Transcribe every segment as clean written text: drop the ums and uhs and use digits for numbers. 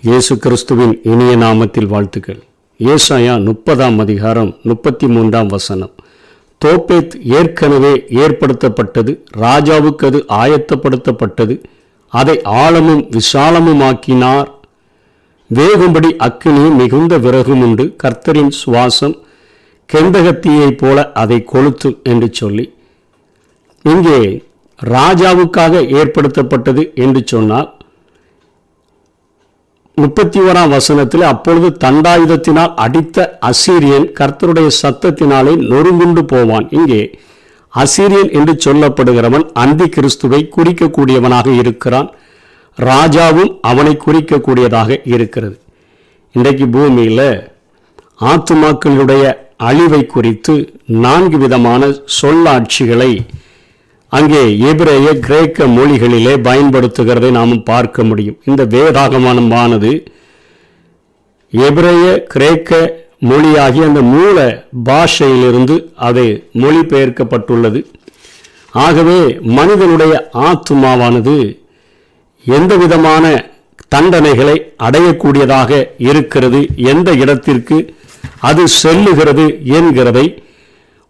இயேசு கிறிஸ்துவின் இனிய நாமத்தில் வாழ்த்துக்கள். ஏசாயா 30 அதிகாரம் 33 வசனம். தோப்பேத் ஏற்கனவே ஏற்படுத்தப்பட்டது, ராஜாவுக்கு அது ஆயத்தப்படுத்தப்பட்டது, அதை ஆழமும் விசாலமுமாக்கினார். வேகும்படி அக்கினியும் மிகுந்த விறகும் உண்டு, கர்த்தரின் சுவாசம் கெண்டகத்தீயைப் போல அதை கொளுத்து என்று சொல்லி, இங்கே ராஜாவுக்காக ஏற்படுத்தப்பட்டது என்று சொன்னால் 31 வசனத்தில், அப்பொழுது தண்டாயுதத்தினால் அடித்த அசீரியன் கர்த்தருடைய சத்தத்தினாலே நொறுங்குண்டு போவான். இங்கே அசீரியன் என்று சொல்லப்படுகிறவன் அந்தி கிறிஸ்துவை குறிக்கக்கூடியவனாக இருக்கிறான். ராஜாவும் அவனை குறிக்கக்கூடியதாக இருக்கிறது. இன்றைக்கு பூமியில் ஆத்துமாக்களுடைய அழிவை குறித்து 4 விதமான சொல்லாட்சிகளை அங்கே எபிரேய கிரேக்க மொழிகளிலே பயன்படுத்துகிறதை நாம் பார்க்க முடியும். இந்த வேதாகமமானது எபிரேய கிரேக்க மொழியாகிய அந்த மூல பாஷையிலிருந்து அது மொழிபெயர்க்கப்பட்டுள்ளது. ஆகவே மனிதனுடைய ஆத்துமாவானது எந்த விதமான தண்டனைகளை அடையக்கூடியதாக இருக்கிறது, எந்த இடத்திற்கு அது செல்லுகிறது என்கிறதை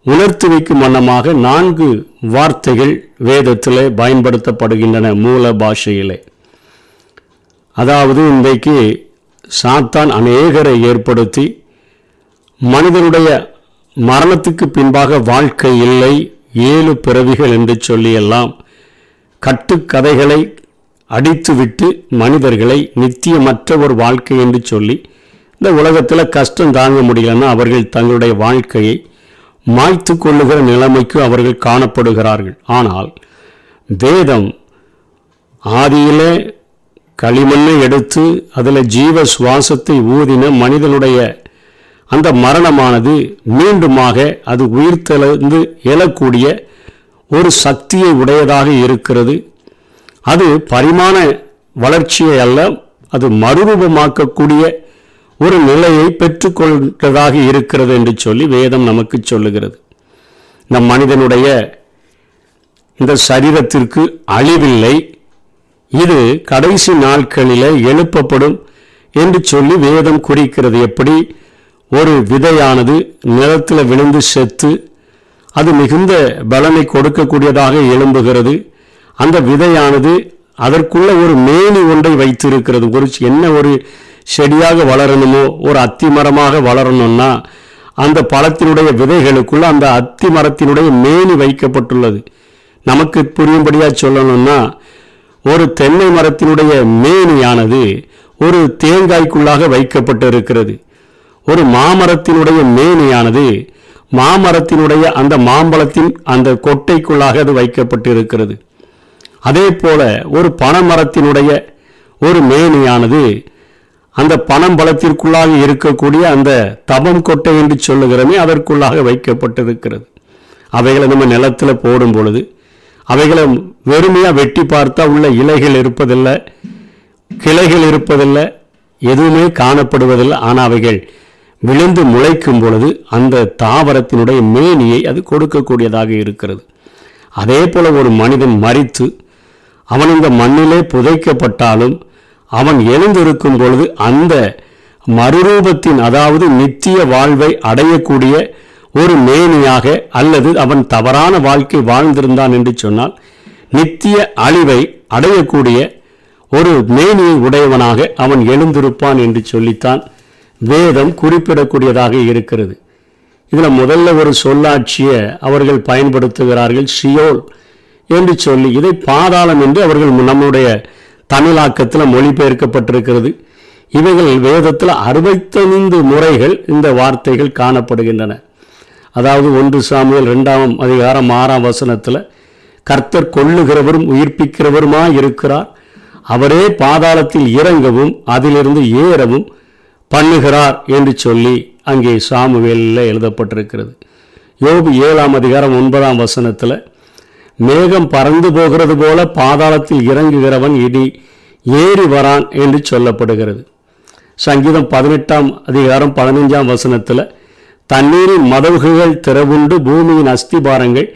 உணர்த்தி வைக்கும் வண்ணமாக 4 வார்த்தைகள் வேதத்தில் பயன்படுத்தப்படுகின்றன மூல பாஷையிலே. அதாவது இன்றைக்கு சாத்தான் அநேகரை ஏற்படுத்தி மனிதனுடைய மரணத்துக்கு பின்பாக வாழ்க்கை இல்லை, 7 பிறவிகள் என்று சொல்லியெல்லாம் கட்டுக்கதைகளை அடித்துவிட்டு மனிதர்களை நித்தியமற்ற ஒரு வாழ்க்கை என்று சொல்லி இந்த உலகத்தில் கஷ்டம் தாங்க முடியலன்னா அவர்கள் தங்களுடைய வாழ்க்கையை மாய்த்து கொள்ளுகிற நிலைமைக்கு அவர்கள் காணப்படுகிறார்கள். ஆனால் வேதம் ஆதியிலே களிமண்ணை எடுத்து அதில் ஜீவ சுவாசத்தை ஊதின மனிதனுடைய அந்த மரணமானது மீண்டுமாக அது உயிர்த்தெழுந்து எழக்கூடிய ஒரு சக்தியை உடையதாக இருக்கிறது. அது பரிமாண வளர்ச்சியை அல்ல, அது மறுரூபமாக்கக்கூடிய ஒரு நிலையை பெற்றுக்கொள்வதாக இருக்கிறது என்று சொல்லி வேதம் நமக்கு சொல்லுகிறது. நம் மனிதனுடைய இந்த சரீரத்திற்கு அழிவில்லை, இது கடைசி நாட்களில் எழுப்பப்படும் என்று சொல்லி வேதம் குறிக்கிறது. எப்படி ஒரு விதையானது நிலத்தில் விழுந்து செத்து அது மிகுந்த பலனை கொடுக்கக்கூடியதாக எழும்புகிறது, அந்த விதையானது அதற்குள்ள ஒரு மேனி ஒன்றை வைத்திருக்கிறது. ஒரு செடியாக வளரணுமோ, ஒரு அத்தி மரமாக வளரணும்னா அந்த பழத்தினுடைய விதைகளுக்குள்ள அந்த அத்தி மரத்தினுடைய மேனி வைக்கப்பட்டுள்ளது. நமக்கு புரியும்படியாக சொல்லணும்னா, ஒரு தென்னை மரத்தினுடைய மேனியானது ஒரு தேங்காய்க்குள்ளாக வைக்கப்பட்டு இருக்கிறது. ஒரு மாமரத்தினுடைய மேனியானது மாமரத்தினுடைய அந்த மாம்பழத்தின் அந்த கொட்டைக்குள்ளாக அது வைக்கப்பட்டு இருக்கிறது. அதே போல ஒரு பனைமரத்தினுடைய ஒரு மேனியானது அந்த பனம்பழத்திற்குள்ளாக இருக்கக்கூடிய அந்த தபம் கொட்டை என்று சொல்லுகிறமே அதற்குள்ளாக வைக்கப்பட்டிருக்கிறது. அவைகளை நம்ம நிலத்தில் போடும் பொழுது அவைகளை வெறுமையாக வெட்டி பார்த்தா உள்ள இலைகள் இருப்பதில்லை, கிளைகள் இருப்பதில்லை, எதுவுமே காணப்படுவதில்லை. ஆனால் அவைகள் விழுந்து முளைக்கும் பொழுது அந்த தாவரத்தினுடைய மேனியை அது கொடுக்கக்கூடியதாக இருக்கிறது. அதே போல ஒரு மனிதன் மரித்து அவன் இந்த மண்ணிலே புதைக்கப்பட்டாலும் அவன் எழுந்திருக்கும் பொழுது அந்த மறுரூபத்தின், அதாவது நித்திய வாழ்வை அடையக்கூடிய ஒரு மேனியாக, அல்லது அவன் தவறான வாழ்க்கை வாழ்ந்திருந்தான் என்று சொன்னால் நித்திய அழிவை அடையக்கூடிய ஒரு மேனியை உடையவனாக அவன் எழுந்திருப்பான் என்று சொல்லித்தான் வேதம் குறிப்பிடக்கூடியதாக இருக்கிறது. இதில் முதல்ல ஒரு சொல்லாட்சியை அவர்கள் பயன்படுத்துகிறார்கள், ஷியோல் என்று சொல்லி. இதை பாதாளம் என்று அவர்கள் நம்முடைய தமிழாக்கத்தில் மொழிபெயர்க்கப்பட்டிருக்கிறது. இவைகள் வேதத்தில் 65 முறைகள் இந்த வார்த்தைகள் காணப்படுகின்றன. அதாவது 1 சாமுவேல் 2 அதிகாரம் 6 வசனத்தில், கர்த்தர் கொல்லுகிறவரும் உயிர்ப்பிக்கிறவருமாய் இருக்கிறார், அவரே பாதாளத்தில் இறங்கவும் அதிலிருந்து ஏறவும் பண்ணுகிறார் என்று சொல்லி அங்கே சாமுவேலில் எழுதப்பட்டிருக்கிறது. யோபு 7 அதிகாரம் 9 வசனத்தில், மேகம் பறந்து போகிறது போல பாதாளத்தில் இறங்குகிறவன் இடி ஏறி வரான் என்று சொல்லப்படுகிறது. சங்கீதம் 18 அதிகாரம் 15 வசனத்தில், தண்ணீரின் மதகுகள் திறவுண்டு பூமியின் அஸ்திபாரங்கள்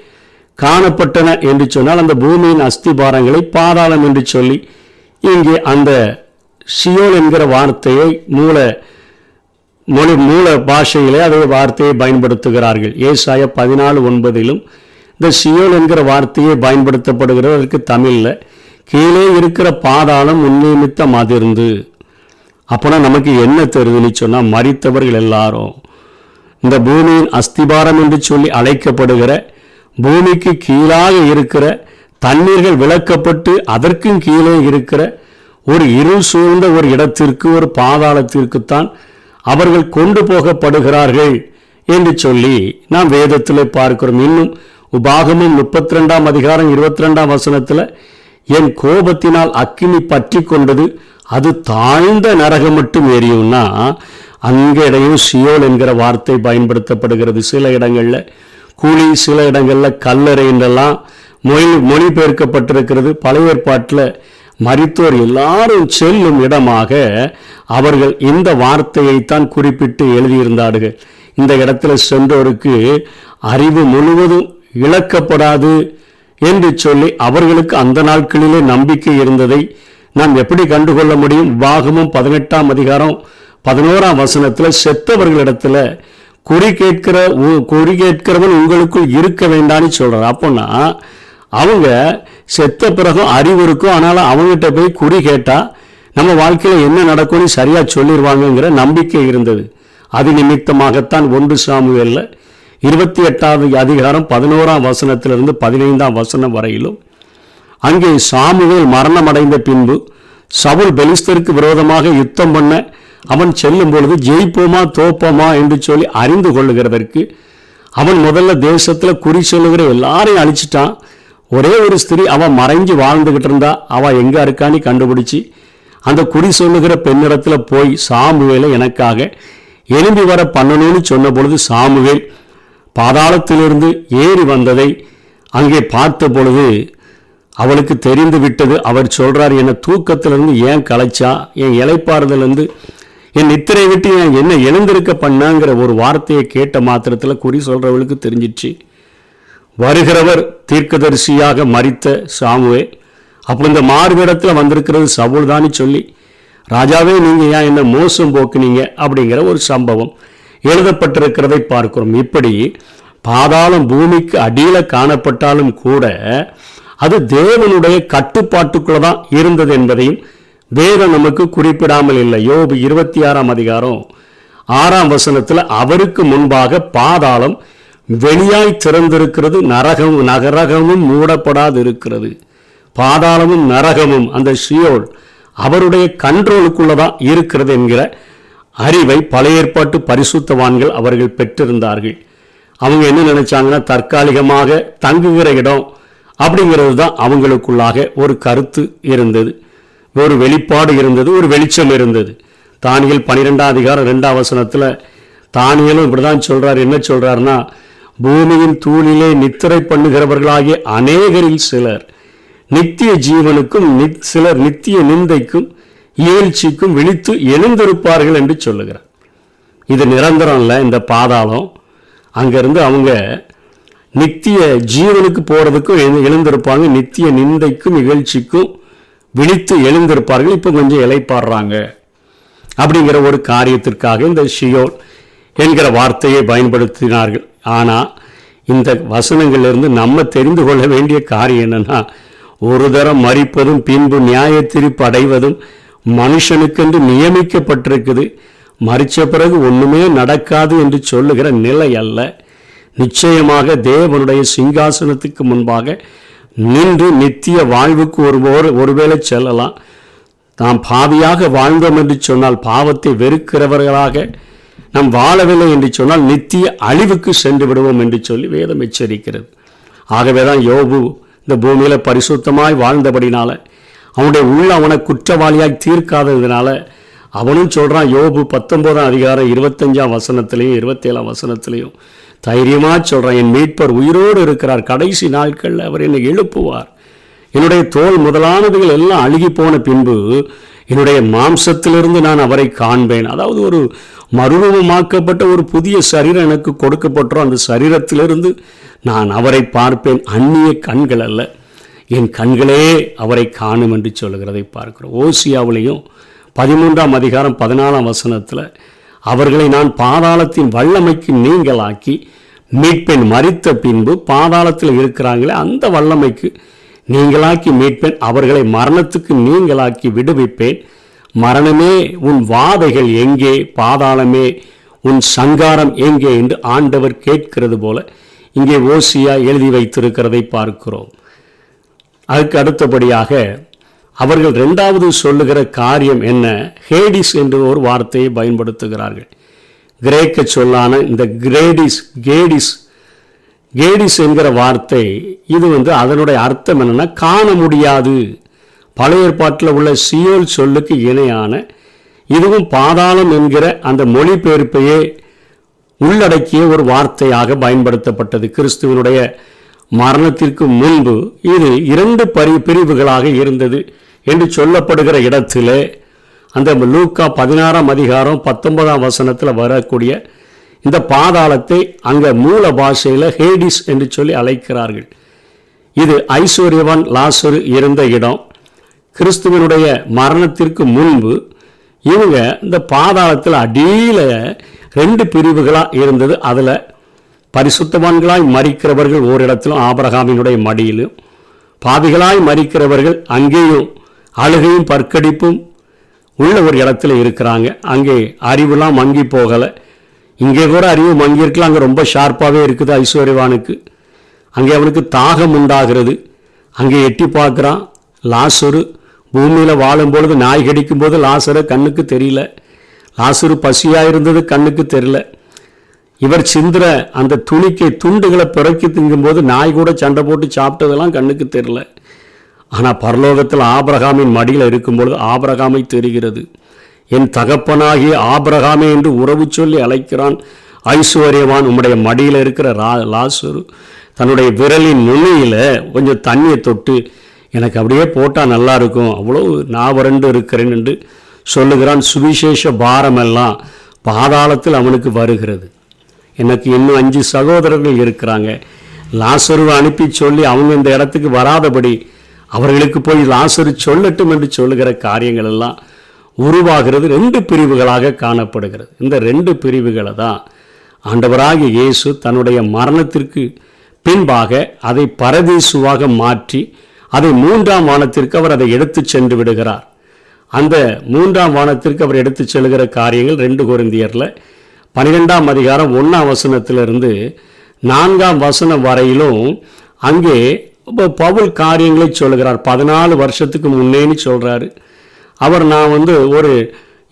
காணப்பட்டன என்று சொன்னால் அந்த பூமியின் அஸ்திபாரங்களை பாதாளம் என்று சொல்லி இங்கே அந்த சியோல் என்கிற வார்த்தையை மூல பாஷையிலே அதே வார்த்தையை பயன்படுத்துகிறார்கள். ஏசாயா 14:9 இந்த சியோல் என்கிற வார்த்தையை பயன்படுத்தப்படுகிறது. அதற்கு தமிழில் கீழே இருக்கிற பாதாளம் உன்னிமித்தம் அதிர்ந்து. அப்போனா நமக்கு என்ன தெரியுதுன்னு சொன்னால், மரித்தவர்கள் எல்லாரும் இந்த பூமியின் அஸ்திபாரம் என்று சொல்லி அழைக்கப்படுகிற பூமிக்கு கீழாக இருக்கிற தண்ணீர்கள் விளக்கப்பட்டு அதற்கும் கீழே இருக்கிற ஒரு இருள் சூழ்ந்த ஒரு இடத்திற்கு, ஒரு பாதாளத்திற்குத்தான் அவர்கள் கொண்டு போகப்படுகிறார்கள் என்று சொல்லி நாம் வேதத்தில் பார்க்கிறோம். இன்னும் உபாகமம் 32:22 என் கோபத்தினால் அக்கினி பற்றி கொண்டது, அது தாழ்ந்த நரகம் மட்டும் எரியும்னா அங்கே இடையும் சியோல் என்கிற வார்த்தை பயன்படுத்தப்படுகிறது. சில இடங்களில் கூலி, சில இடங்களில் கல்லறை என்றெல்லாம் மொழிபெயர்க்கப்பட்டிருக்கிறது. பழைய ஏற்பாட்டில் மரித்தோர் எல்லாரும் செல்லும் இடமாக அவர்கள் இந்த வார்த்தையைத்தான் குறிப்பிட்டு எழுதியிருந்தார்கள். இந்த இடத்துல சென்றோருக்கு அறிவு முழுவதும் இழக்கப்படாது என்று சொல்லி அவர்களுக்கு அந்த நாட்களிலே நம்பிக்கை இருந்ததை நாம் எப்படி கண்டுகொள்ள முடியும்? உபாகமம் 18:11 செத்தவர்களிடத்துல குறி கேட்கிறவன் உங்களுக்குள் இருக்க வேண்டான்னு சொல்றார். அப்போனா அவங்க செத்த பிறகும் அறிவு இருக்கும், ஆனாலும் அவங்ககிட்ட போய் குறி கேட்டா நம்ம வாழ்க்கையில் என்ன நடக்கும்னு சரியா சொல்லிடுவாங்கங்கிற நம்பிக்கை இருந்தது. அது நிமித்தமாகத்தான் 1 சாமுவேலில் 28 15 வரையிலும் அங்கே சாமுவேல் மரணம் அடைந்த பின்பு சவுல் பெலிஸ்தருக்கு விரோதமாக யுத்தம் பண்ண அவன் செல்லும் பொழுது ஜெயிப்போமா தோப்போமா என்று சொல்லி அறிந்து கொள்ளுகிறதற்கு அவன் முதல்ல தேசத்தில் குறி சொல்லுகிற எல்லாரையும் அழிச்சிட்டான். ஒரே ஒரு ஸ்திரீ அவன் மறைஞ்சு வாழ்ந்துகிட்டு இருந்தா, அவன் எங்க இருக்கான்னு கண்டுபிடிச்சி அந்த குறி சொல்லுகிற பெண்ணிடத்தில் போய் சாமுவேலை எனக்காக எழும்பி வர பண்ணணும்னு சொன்ன பொழுது சாமுவேல் பாதாளத்திலிருந்து ஏறி வந்ததை அங்கே பார்த்த பொழுது அவளுக்கு தெரிந்து விட்டது. அவர் சொல்றார், என்னை தூக்கத்திலிருந்து ஏன் கலைச்சா, என் இலைப்பாறுதலிருந்து என் நித்திரை விட்டு என்ன எழுந்திருக்க பண்ணாங்கிற ஒரு வார்த்தையை கேட்ட மாத்திரத்தில் குறி சொல்றவளுக்கு தெரிஞ்சிச்சு வருகிறவர் தீர்க்கதரிசியாக மரித்த சாமுவேல். அப்போ இந்த மாறுவிடத்தில் வந்திருக்கிறது சவுல் தானே சொல்லி, ராஜாவே நீங்க ஏன் என்ன மோசம் போக்குனீங்க அப்படிங்கிற ஒரு சம்பவம் எழுதப்பட்டிருக்கிறதை பார்க்கிறோம். இப்படி பாதாளம் பூமிக்கு அடியில காணப்பட்டாலும் கூட அது தேவனுடைய கட்டுப்பாட்டுக்குள்ள தான் இருந்தது என்பதையும் வேதம் நமக்கு குறிப்பிடாமல் இல்லை. யோபு 26:6 அவருக்கு முன்பாக பாதாளம் வெளியாய் திறந்திருக்கிறது, நரகமும் மூடப்படாது இருக்கிறது. பாதாளமும் நரகமும் அந்த சியோல் அவருடைய கண்ட்ரோலுக்குள்ளதான் இருக்கிறது என்கிற அறிவை பழைய ஏற்பாட்டு பரிசுத்தவான்கள் அவர்கள் பெற்றிருந்தார்கள். அவங்க என்ன நினைச்சாங்கன்னா, தற்காலிகமாக தங்குகிற இடம் அப்படிங்கிறது தான் அவங்களுக்குள்ளாக ஒரு கருத்து இருந்தது, ஒரு வெளிப்பாடு இருந்தது, ஒரு வெளிச்சம் இருந்தது. தானியேல் 12:2 தானியேலும் இப்படிதான் சொல்றாரு. என்ன சொல்றாருன்னா, பூமியின் தூளிலே நித்திரை பண்ணுகிறவர்களாகிய அநேகரில் சிலர் நித்திய ஜீவனுக்கும் சிலர் நித்திய நிந்தைக்கும் இயல்ச்சிக்கும் விழித்து எழுந்திருப்பார்கள் என்று சொல்லுகிறார். இது நிரந்தரம் இல்லை. இந்த பாதாளம் அங்கிருந்து அவங்க நித்திய ஜீவனுக்கு போறதுக்கும் எழுந்திருப்பாங்க, நித்திய நிந்தைக்கும் இகழ்ச்சிக்கும் விழித்து எழுந்திருப்பார்கள். இப்போ கொஞ்சம் இலைப்பாடுறாங்க அப்படிங்கிற ஒரு காரியத்திற்காக இந்த சியோல் என்கிற வார்த்தையை பயன்படுத்தினார்கள். ஆனால் இந்த வசனங்களிலிருந்து நம்ம தெரிந்து கொள்ள வேண்டிய காரியம் என்னன்னா, ஒரு தரம் மரிப்பதும் பின்பு நியாய தீர்ப்பு அடைவதும் மனுஷனுக்கென்று நியமிக்கப்பட்டிருக்குது. மரிச்ச பிறகு ஒண்ணுமே நடக்காது என்று சொல்லுகிற நிலை அல்ல. நிச்சயமாக தேவனுடைய சிங்காசனத்துக்கு முன்பாக நின்று நித்திய வாழ்வுக்கு ஒருவேளை செல்லலாம். நாம் பாவியாக வாழ்ந்தோம் என்று சொன்னால், பாவத்தை வெறுக்கிறவர்களாக நாம் வாழவில்லை என்று சொன்னால் நித்திய அழிவுக்கு சென்று விடுவோம் என்று சொல்லி வேதம் எச்சரிக்கிறது. ஆகவேதான் யோபு இந்த பூமியில பரிசுத்தமாய் வாழ்ந்தபடினால, அவனுடைய உள்ள அவனை குற்றவாளியாய் தீர்க்காததுனால அவனும் சொல்றான். யோபு 19:25 27 தைரியமா சொல்றான், என் மீட்பர் உயிரோடு இருக்கிறார், கடைசி நாட்களில் அவர் என்னை எழுப்புவார். என்னுடைய தோல் முதலானதுகள் எல்லாம் அழுகி போன பின்பு என்னுடைய மாம்சத்திலிருந்து நான் அவரை காண்பேன். அதாவது ஒரு மறுரூபமாக்கப்பட்ட ஒரு புதிய சரீரம் எனக்கு கொடுக்கப்பட்டோம். அந்த சரீரத்திலிருந்து நான் அவரை பார்ப்பேன். அந்நிய கண்கள் அல்ல, என் கண்களே அவரை காணும் என்று சொல்லுகிறதை பார்க்கிறோம். ஓசியாவிலையும் 13ஆம் அதிகாரம் 14ஆம் வசனத்தில் அவர்களை நான் பாதாளத்தின் வல்லமைக்கு நீங்களாக்கி மீட்பேன், மரித்த பின்பு பாதாளத்தில் இருக்கிறாங்களே அந்த வல்லமைக்கு நீங்களாக்கி மீட்பேன், அவர்களை மரணத்துக்கு நீங்களாக்கி விடுவிப்பேன். மரணமே உன் வாதைகள் எங்கே, பாதாளமே உன் சங்காரம் எங்கே என்று ஆண்டவர் கேட்கிறது போல இங்கே ஓசியா எழுதி வைத்திருக்கிறதை பார்க்கிறோம். அதுக்கு அடுத்தபடியாக அவர்கள் இரண்டாவது சொல்லுகிற காரியம் என்ன? ஹேடிஸ் என்று ஒரு வார்த்தையை பயன்படுத்துகிறார்கள். கிரேக்க சொல்லான இந்த கேடிஸ் என்கிற வார்த்தை, இது அதனுடைய அர்த்தம் என்னன்னா காண முடியாது. பழைய ஏற்பாட்டில் உள்ள சியோல் சொல்லுக்கு இணையான இதுவும் பாதாளம் என்கிற அந்த மொழிபெயர்ப்பையே உள்ளடக்கிய ஒரு வார்த்தையாக பயன்படுத்தப்பட்டது. கிறிஸ்துவனுடைய மரணத்திற்கு முன்பு இது 2 பிரிவுகளாக இருந்தது என்று சொல்லப்படுகிற இடத்திலே அந்த லூக்கா 16ஆம் அதிகாரம் 19ஆம் வசனத்தில் வரக்கூடிய இந்த பாதாளத்தை அங்கே மூல பாஷையில் ஹேடிஸ் என்று சொல்லி அழைக்கிறார்கள். இது ஐஸ்வர்யவான் லாசரு இருந்த இடம். கிறிஸ்துவனுடைய மரணத்திற்கு முன்பு இவங்க இந்த பாதாளத்தில் அடியில் 2 பிரிவுகளாக இருந்தது. அதில் பரிசுத்தவான்களாய் மரிக்கிறவர்கள் ஓரிடத்திலும் ஆபிரகாமினுடைய மடியிலும், பாவிகளாய் மரிக்கிறவர்கள் அங்கேயும் அழுகையும் பற்கடிப்பும் உள்ள ஒரு இடத்துல இருக்கிறாங்க. அங்கே அறிவுலாம் மங்கி போகலை. இங்கே கூட அறிவு மங்கி இருக்கலாம், அங்கே ரொம்ப ஷார்ப்பாகவே இருக்குது ஐஸ்வர்யவானுக்கு. அங்கே அவனுக்கு தாகம் உண்டாகிறது. அங்கே எட்டி பார்க்குறான். லாசரு பூமியில் வாழும்பொழுது நாய் கடிக்கும் போது லாசரை கண்ணுக்கு தெரியல. லாசரு பசியாக இருந்தது கண்ணுக்கு தெரியல. இவர் சிந்திர அந்த துண்டுகளை பிறக்கி திங்கும்போது நாய் கூட சண்டை போட்டு சாப்பிட்டதெல்லாம் கண்ணுக்கு தெரியல. ஆனால் பரலோகத்தில் ஆபிரகாமின் மடியில் இருக்கும்பொழுது ஆபிரகாமை தெரிகிறது. என் தகப்பனாகிய ஆபிரகாமே என்று உறவு சொல்லி அழைக்கிறான் ஐஸ்வர்யவான். உம்முடைய மடியில் இருக்கிற லாசரு தன்னுடைய விரலின் நுனியில் கொஞ்சம் தண்ணியை தொட்டு எனக்கு அப்படியே போட்டால் நல்லா இருக்கும், அவ்வளோ நான் வறண்டு இருக்கிறேன் என்று சொல்லுகிறான். சுவிசேஷ பாரமெல்லாம் பாதாளத்தில் அவனுக்கு வருகிறது. எனக்கு இன்னும் 5 சகோதரர்கள் இருக்கிறாங்க. லாசருவை அனுப்பி சொல்லி அவங்க இந்த இடத்துக்கு வராதபடி அவர்களுக்கு போய் லாசரு சொல்லட்டும் என்று சொல்லுகிற காரியங்கள் எல்லாம் உருவாகிறது. 2 பிரிவுகளாக காணப்படுகிறது. இந்த 2 பிரிவுகளை தான் ஆண்டவராகிய இயேசு தன்னுடைய மரணத்திற்கு பின்பாக அதை பரதீசுவாக மாற்றி அதை 3ஆம் வானத்திற்கு அவர் அதை எடுத்து சென்று விடுகிறார். அந்த 3ஆம் வானத்திற்கு அவர் எடுத்து செல்கிற காரியங்கள் 2 கொரிந்தியரில் 12ஆம் அதிகாரம் 1ஆம் வசனத்திலிருந்து 4ஆம் வசனம் வரையிலும் அங்கே பவுல் காரியங்களை சொல்கிறார். 14 வருஷத்துக்கு முன்னேன்னு சொல்கிறாரு. அவர் நான் ஒரு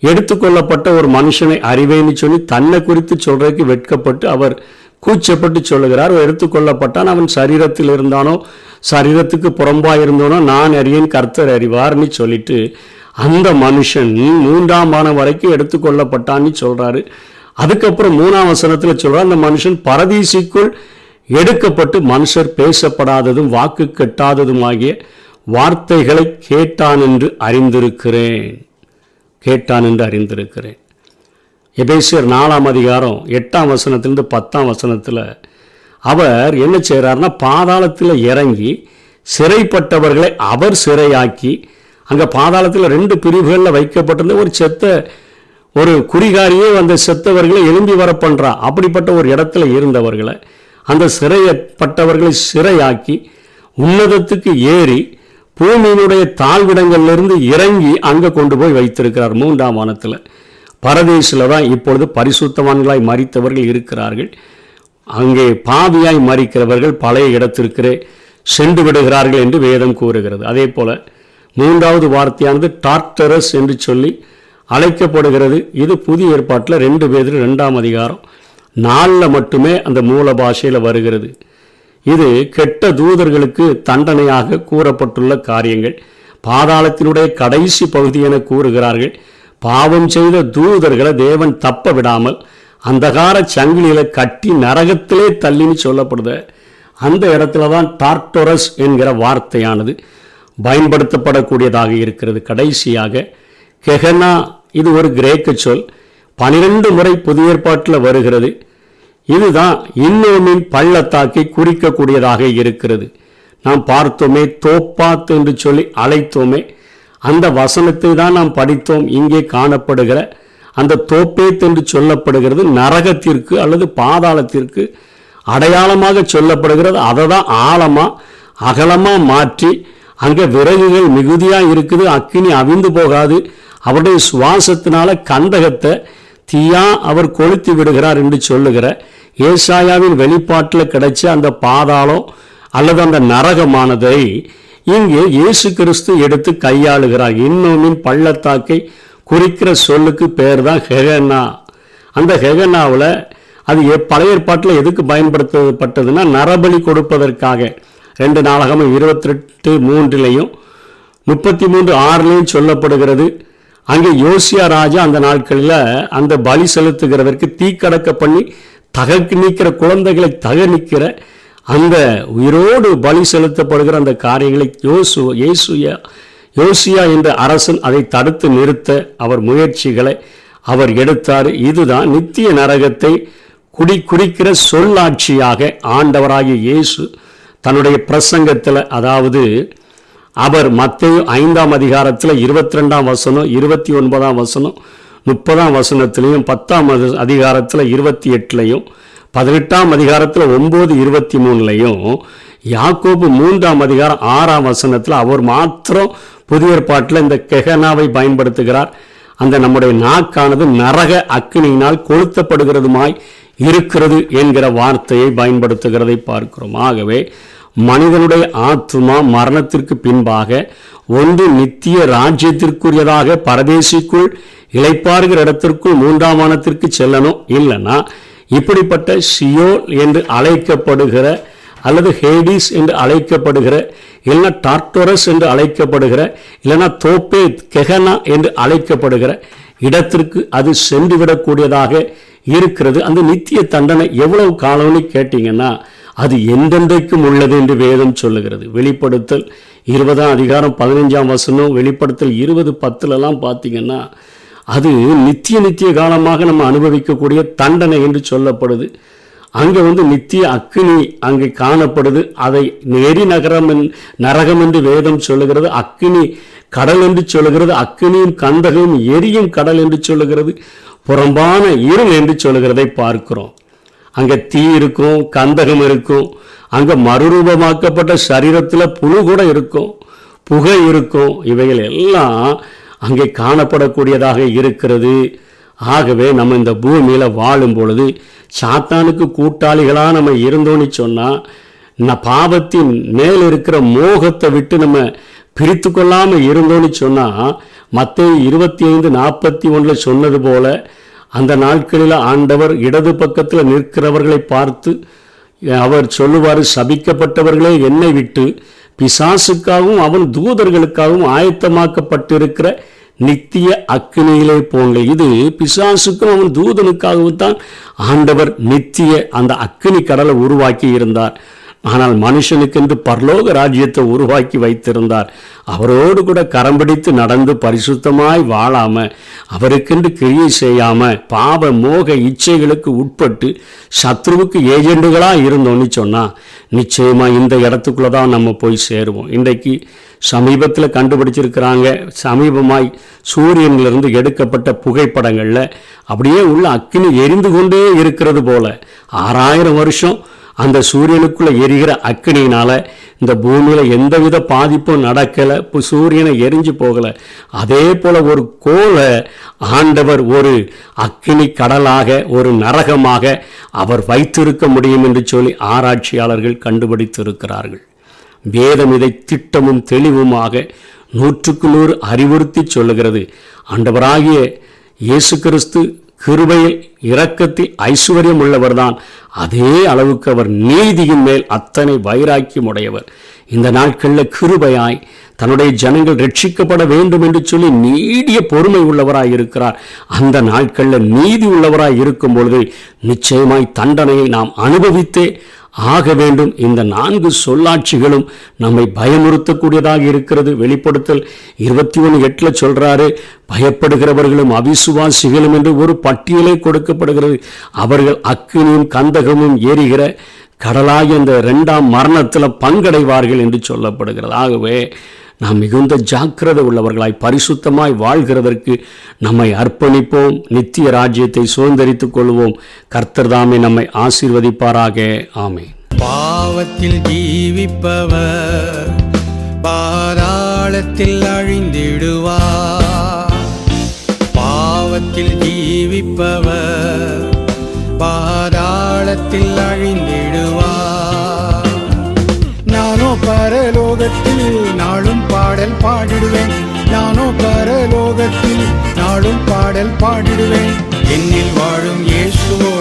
எடுத்துக்கொள்ளப்பட்ட ஒரு மனுஷனை அறிவேன்னு சொல்லி தன்னை குறித்து சொல்றதுக்கு வெட்கப்பட்டு அவர் கூச்சப்பட்டு சொல்லுகிறார். எடுத்துக்கொள்ளப்பட்டான், அவன் சரீரத்தில் இருந்தானோ சரீரத்துக்கு புறம்பாக இருந்தானோ நான் அறியேன், கர்த்தர் அறிவார்னு சொல்லிட்டு அந்த மனுஷன் 3ஆம் வானம் வரைக்கும் எடுத்துக்கொள்ளப்பட்டான்னு சொல்றாரு. அதுக்கப்புறம் 3ஆம் வசனத்தில் சொல்றார், அந்த மனுஷன் பரதீசிக்குள் எடுக்கப்பட்டு மனுஷர் பேசப்படாததும் வாக்கு கெட்டாததுமாகிய வார்த்தைகளை கேட்டான் என்று அறிந்திருக்கிறேன். எபேசியர் 4ஆம் அதிகாரம் 8ஆம் வசனத்திலிருந்து 10ஆம் வசனத்தில் அவர் என்ன செய்கிறார்னா, பாதாளத்தில் இறங்கி சிறைப்பட்டவர்களை அவர் சிறையாக்கி, அங்கே பாதாளத்தில் 2 பிரிவுகளில் வைக்கப்பட்டிருந்த ஒரு குறிகாரியே அந்த செத்தவர்களை எழும்பி வர பண்ணுறா. அப்படிப்பட்ட ஒரு இடத்துல இருந்தவர்களை அந்த சிறையப்பட்டவர்களை சிறையாக்கி உன்னதத்துக்கு ஏறி பூமியினுடைய தாழ்விடங்களிலிருந்து இறங்கி அங்கே கொண்டு போய் வைத்திருக்கிறார் 3ஆம் வானத்தில். பரதேசில் தான் இப்பொழுது பரிசுத்தவான்களாய் மரித்தவர்கள் இருக்கிறார்கள். அங்கே பாவியாய் மரிக்கிறவர்கள் பழைய இடத்திற்கே சென்று விடுகிறார்கள் என்று வேதம் கூறுகிறது. அதே போல் 3வது வார்த்தையானது டார்டரஸ் என்று சொல்லி அழைக்கப்படுகிறது. இது புதிய ஏற்பாட்டில் 2 பேதுரு 2ஆம் அதிகாரம் 4 மட்டுமே அந்த மூல பாஷையில் வருகிறது. இது கெட்ட தூதர்களுக்கு தண்டனையாக கூறப்பட்டுள்ள காரியங்கள். பாதாளத்தினுடைய கடைசி பகுதி என கூறுகிறார்கள். பாவம் செய்த தூதர்களை தேவன் தப்ப விடாமல் அந்தகார சங்கிலியில கட்டி நரகத்திலே தள்ளின்னு சொல்லப்படுது. அந்த இடத்துல தான் டார்டரஸ் என்கிற வார்த்தையானது பயன்படுத்தப்படக்கூடியதாக இருக்கிறது. கடைசியாக கெஹனா, இது ஒரு கிரேக்க சொல், 12 முறை புதிய ஏற்பாட்டில் வருகிறது. இதுதான் இன்னோமின் பள்ளத்தாக்கை குறிக்கக்கூடியதாக இருக்கிறது. நாம் பார்த்தோமே, தோப்பாத் என்று சொல்லி அழைத்தோமே. அந்த வசனத்தை தான் நாம் படித்தோம். இங்கே காணப்படுகிற அந்த தோப்பேத் என்று சொல்லப்படுகிறது நரகத்திற்கு அல்லது பாதாளத்திற்கு அடையாளமாக சொல்லப்படுகிறது. அதை தான் ஆழமாக அகலமாக மாற்றி அங்கே விறகுகள் மிகுதியாக இருக்குது, அக்கினி அவிந்து போகாது, அவருடைய சுவாசத்தினால கந்தகத்தை தீயா அவர் கொளுத்தி விடுகிறார் என்று சொல்லுகிற ஏசாயாவின் வெளிப்பாட்டில் கிடைச்ச அந்த பாதாளம் அல்லது அந்த நரகமானதை இங்கே இயேசு கிறிஸ்து எடுத்து கையாளுகிறார். இன்னொன்னின் பள்ளத்தாக்கை குறிக்கிற சொல்லுக்கு பேர் தான் ஹெகனா. அந்த ஹெகனாவில் அது பழைய ஏற்பாட்டில் எதுக்கு பயன்படுத்தப்பட்டதுன்னா நரபலி கொடுப்பதற்காக. 2 நாளாகமம் 28:3 33:6 சொல்லப்படுகிறது. அங்கே யோசியா ராஜா அந்த நாட்களில் அந்த பலி செலுத்துகிறதற்கு தீக்கடக்க பண்ணி நீக்கிற குழந்தைகளை தகனிக்கிற அந்த உயிரோடு பலி செலுத்தப்படுகிற அந்த காரியங்களை யோசியா என்ற அரசன் அதை தடுத்து நிறுத்த அவர் முயற்சிகளை அவர் எடுத்தார். இதுதான் நித்திய நரகத்தை குறிக்கிற சொல்லாட்சியாக ஆண்டவராகிய இயேசு தன்னுடைய பிரசங்கத்தில், அதாவது அவர் மத்தேயு 5ஆம் அதிகாரத்தில் 22ஆம் வசனம் 29ஆம் வசனம் 30ஆம் வசனத்திலையும் 10ஆம் அதிகாரத்தில் 28லையும் 18ஆம் அதிகாரத்தில் 9:23லையும் யாக்கோபு 3ஆம் அதிகாரம் 6ஆம் வசனத்தில் அவர் மாத்திரம் புதிய ஏற்பாட்டில் இந்த கெகனாவை பயன்படுத்துகிறார். அந்த நம்முடைய நாக்கானது நரக அக்கினியினால் கொளுத்தப்படுகிறதுமாய் இருக்கிறது என்கிற வார்த்தையை பயன்படுத்துகிறதை பார்க்கிறோம். ஆகவே மனிதனுடைய ஆத்துமா மரணத்திற்கு பின்பாக ஒன்று நித்திய ராஜ்யத்திற்குரியதாக பரதேசிக்குள் இளைப்பாறுகிற இடத்திற்குள் 3ஆம் வானத்திற்கு செல்லணும், இல்லைன்னா இப்படிப்பட்ட சியோல் என்று அழைக்கப்படுகிற அல்லது ஹேடிஸ் என்று அழைக்கப்படுகிற, இல்லைன்னா டார்டோரஸ் என்று அழைக்கப்படுகிற, இல்லைன்னா தோப்பேத் கெகனா என்று அழைக்கப்படுகிற இடத்திற்கு அது சென்றுவிடக்கூடியதாக இருக்கிறது. அந்த நித்திய தண்டனை எவ்வளவு காலம்னு கேட்டீங்கன்னா அது எந்தெந்தைக்கும் உள்ளது என்று வேதம் சொல்லுகிறது. வெளிப்படுத்தல் 20ஆம் அதிகாரம் 15ஆம் வசனம், வெளிப்படுத்தல் 20:10 பார்த்தீங்கன்னா அது நித்திய காலமாக நம்ம அனுபவிக்கக்கூடிய தண்டனை என்று சொல்லப்படுது. அங்கே நித்திய அக்கினி அங்கே காணப்படுது. அதை எரி நரகம் என்று வேதம் சொல்லுகிறது. அக்கினி கடல் என்று சொல்லுகிறது. அக்கினியும் கந்தகம் எரியும் கடல் என்று சொல்லுகிறது. புறம்பான இருள் என்று சொல்லுகிறதை பார்க்கிறோம். அங்கே தீ இருக்கும், கந்தகம் இருக்கும், அங்கே மறுரூபமாக்கப்பட்ட சரீரத்தில் புழு கூட இருக்கும், புகை இருக்கும். இவைகள் எல்லாம் அங்கே காணப்படக்கூடியதாக இருக்கிறது. ஆகவே நம்ம இந்த பூமியில் வாழும் பொழுது சாத்தானுக்கு கூட்டாளிகளாக நம்ம இருந்தோன்னு சொன்னால், பாவத்தின் மேல் இருக்கிற மோகத்தை விட்டு நம்ம பிரித்து கொள்ளாமல் இருந்தோன்னு சொன்னால், மத்தேயு 25:41 சொன்னது போல அந்த நாட்களில் ஆண்டவர் இடது பக்கத்தில் நிற்கிறவர்களை பார்த்து அவர் சொல்லுவார், சபிக்கப்பட்டவர்களே என்னை விட்டு பிசாசுக்காகவும் அவன் தூதர்களுக்காகவும் ஆயத்தமாக்கப்பட்டிருக்கிற நித்திய அக்கினியிலே போங்க. இது பிசாசுக்கும் அவன் தூதனுக்காகவும் தான் ஆண்டவர் நித்திய அந்த அக்கினி கடலை உருவாக்கி இருந்தார். ஆனால் மனுஷனுக்கென்று பரலோக ராஜ்யத்தை உருவாக்கி வைத்திருந்தார். அவரோடு கூட கரம் பிடித்து நடந்து பரிசுத்தமாய் வாழாம, அவருக்கென்று கிரியை செய்யாம, பாவ மோக இச்சைகளுக்கு உட்பட்டு சத்ருவுக்கு ஏஜெண்டுகளாக இருந்தோன்னு சொன்னால் நிச்சயமா இந்த இடத்துக்குள்ளதான் நம்ம போய் சேருவோம். இன்றைக்கு சமீபத்தில் கண்டுபிடிச்சிருக்கிறாங்க, சமீபமாய் சூரியனிலிருந்து எடுக்கப்பட்ட புகைப்படங்களில் அப்படியே உள்ள அக்கினி எரிந்து கொண்டே இருக்கிறது போல 6000 வருஷம் அந்த சூரியனுக்குள்ளே எரிகிற அக்கினியினால் இந்த பூமியில் எந்தவித பாதிப்பும் நடக்கலை, சூரியனை எரிஞ்சு போகலை. அதே போல் ஒரு கோளை ஆண்டவர் ஒரு அக்கினி கடலாக, ஒரு நரகமாக அவர் வைத்திருக்க முடியும் என்று சொல்லி ஆராய்ச்சியாளர்கள் கண்டுபிடித்திருக்கிறார்கள். வேதம் இதை திட்டமும் தெளிவுமாக 100க்கு 100 அறிவுறுத்தி சொல்லுகிறது. ஆண்டவராகிய இயேசு கிறிஸ்து கிருபையில் இரக்கத்தில் ஐஸ்வர்யம் உள்ளவர்தான். அதே அளவுக்கு அவர் நீதியின் மேல் அத்தனை வைராக்கியம் உடையவர். இந்த நாட்களில் கிருபையாய் தன்னுடைய ஜனங்கள் ரட்சிக்கப்பட வேண்டும் என்று சொல்லி நீடிய பொறுமை உள்ளவராய் இருக்கிறார். அந்த நாட்களில் நீதி உள்ளவராய் இருக்கும் பொழுது நிச்சயமாய் தண்டனையை நாம் அனுபவித்தே ஆக வேண்டும். இந்த 4 சொல்லாட்சிகளும் நம்மை பயமுறுத்தக்கூடியதாக இருக்கிறது. வெளிப்படுத்தல் 21:8 சொல்றாரு, பயப்படுகிறவர்களும் அவிசுவாசிகளும் என்று ஒரு பட்டியலே கொடுக்கப்படுகிறது. அவர்கள் அக்கினியும் கந்தகமும் எரிகிற கடலாகிய இந்த 2ஆம் மரணத்தில் பங்கடைவார்கள் என்று சொல்லப்படுகிறது. ஆகவே நாம் மிகுந்த ஜாக்கிரதை உள்ளவர்களாய் பரிசுத்தமாய் வாழ்கிறதற்கு நம்மை அர்ப்பணிப்போம். நித்திய ராஜ்யத்தை சுதந்தரித்துக் கொள்வோம். கர்த்தர் தாமே நம்மை ஆசீர்வதிப்பாராக. ஆமென். பாவத்தில் ஜீவிப்பவர் பாதாளத்தில் அழிந்திடுவார். பாவத்தில் ஜீவிப்பவர் பாதாளத்தில் அழிந்திடுவார். நானோ பரலோகத்தில் நாளும் பாடல் பாடிடுவேன். நானோ பரலோகத்தில் நாளும் பாடல் பாடிடுவேன். என்னில் வாழும் இயேசுவோடு